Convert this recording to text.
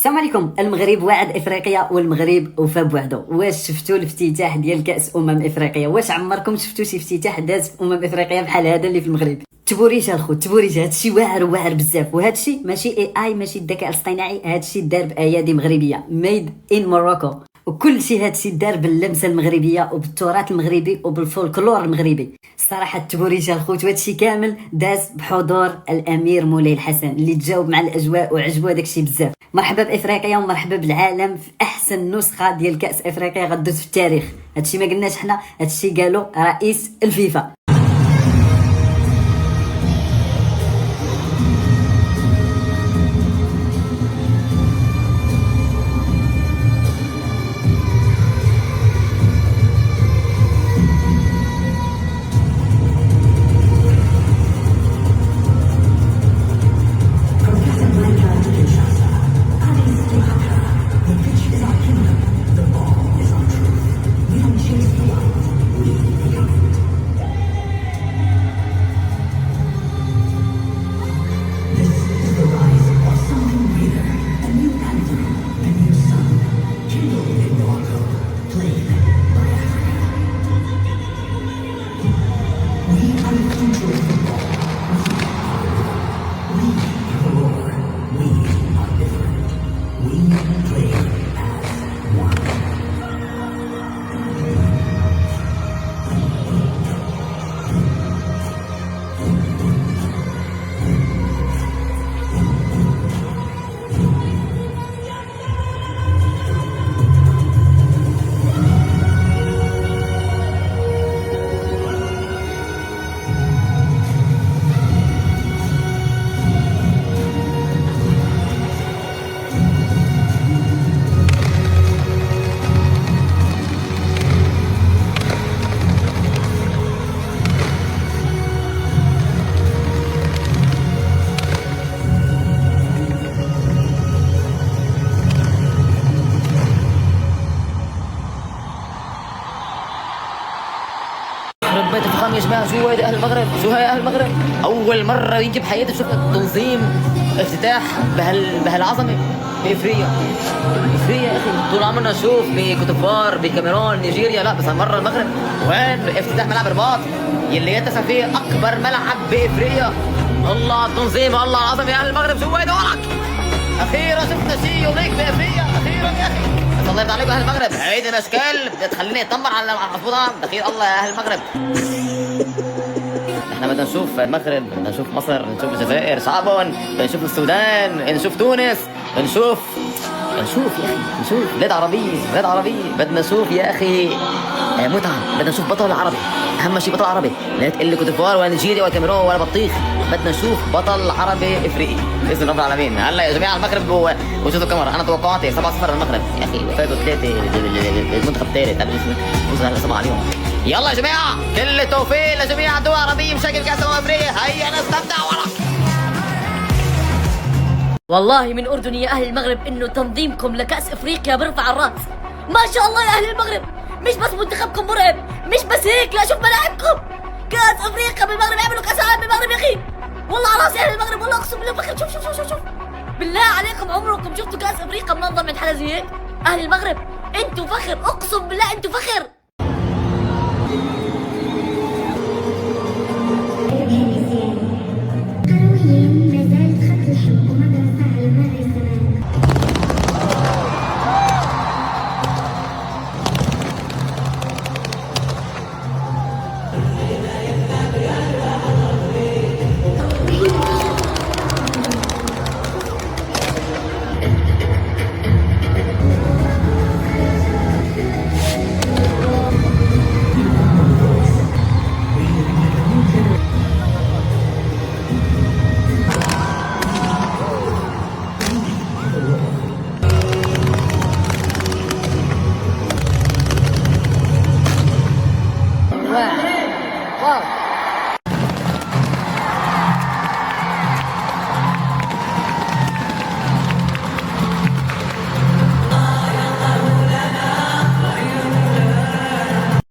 السلام عليكم. المغرب واعد افريقيا والمغرب وفى بوحدو. واش شفتوا الافتتاح ديال كاس افريقيا؟ واش عمركم شفتوا شي افتتاح داز في افريقيا بحال هذا اللي في المغرب؟ تبوريش الخو، تبوريش. هادشي واعر بزاف، وهادشي ماشي اي ماشي الذكاء الاصطناعي، هادشي دار بايادي مغربيه، ميد ان موروكو. وكل شيء هادشي دار باللمسه المغربيه وبالتراث المغربي وبالفولكلور المغربي. الصراحه التبوريش الخوت، وهادشي كامل داز بحضور الامير مولاي الحسن اللي تجاوب مع الاجواء وعجبو هذاكشي بزاف. مرحبا بافريقيا ومرحبا بالعالم في احسن نسخه ديال كاس افريقيا غدوز في التاريخ. هادشي ما قلناش حنا، هادشي قالوا رئيس الفيفا. ربيت الفخام يا جماعه. شو هذا اهل المغرب، شو هاي اهل المغرب. اول مره يمكن بحياتي اشوف تنظيم افتتاح بهالعظمه بافريقيا. يا اخي طول عمرنا نشوف بكوتوفار بكاميرون نيجيريا، لا بس هالمره المغرب. وين افتتاح ملعب الرباط يلي يتسع فيه اكبر ملعب بافريقيا. الله التنظيم، الله العظمه يا اهل المغرب. شو هيدا ورك؟ اخيرا شفنا شيء يونيك بافريقيا، اخيرا يا اخي. الله يرضى عليكم اهل المغرب. هيدي الاشكال بدها تخليني اتنمر على المحفوظه. دخيل الله يا اهل المغرب. احنا بدنا نشوف المغرب، بدنا نشوف مصر، نشوف الجزائر شعبهم، نشوف السودان، نشوف تونس، نشوف يا اخي، نشوف بلاد عربيه. بدنا نشوف يا اخي متعه. بدنا نشوف بطل عربي، اهم شيء بطل عربي. لا تقول لي كوتيفوار ولا نيجيريا ولا كاميرون ولا بطيخ. بدنا نشوف بطل عربي افريقي باذن رب العالمين. هلا يا جماعه المغرب وجود الكاميرا. انا توقعاتي 7-0 المغرب يا اخي، وفاتوا 3 المنتخب الثالث قبل فوزنا هلا 7 عليهم. يلا يا جماعه كل التوفيق لجميع الدول العربيه بشكل كاس افريقيا. هيا نستمتع ورا. والله من أردني يا أهل المغرب إنه تنظيمكم لكأس إفريقيا برفع الرأس. ما شاء الله يا أهل المغرب. مش بس منتخبكم مرعب، مش بس هيك، لا شوف ملاعبكم. كأس إفريقيا بالمغرب، يعملوا كأس العالم بالمغرب يا أخي. والله على راسي أهل المغرب، والله أقسم بالله فخر. شوف بالله عليكم، عمركم شفتوا كأس إفريقيا منظم من حدا زي هيك؟ أهل المغرب أنتوا فخر، أقسم بالله أنتوا فخر. واو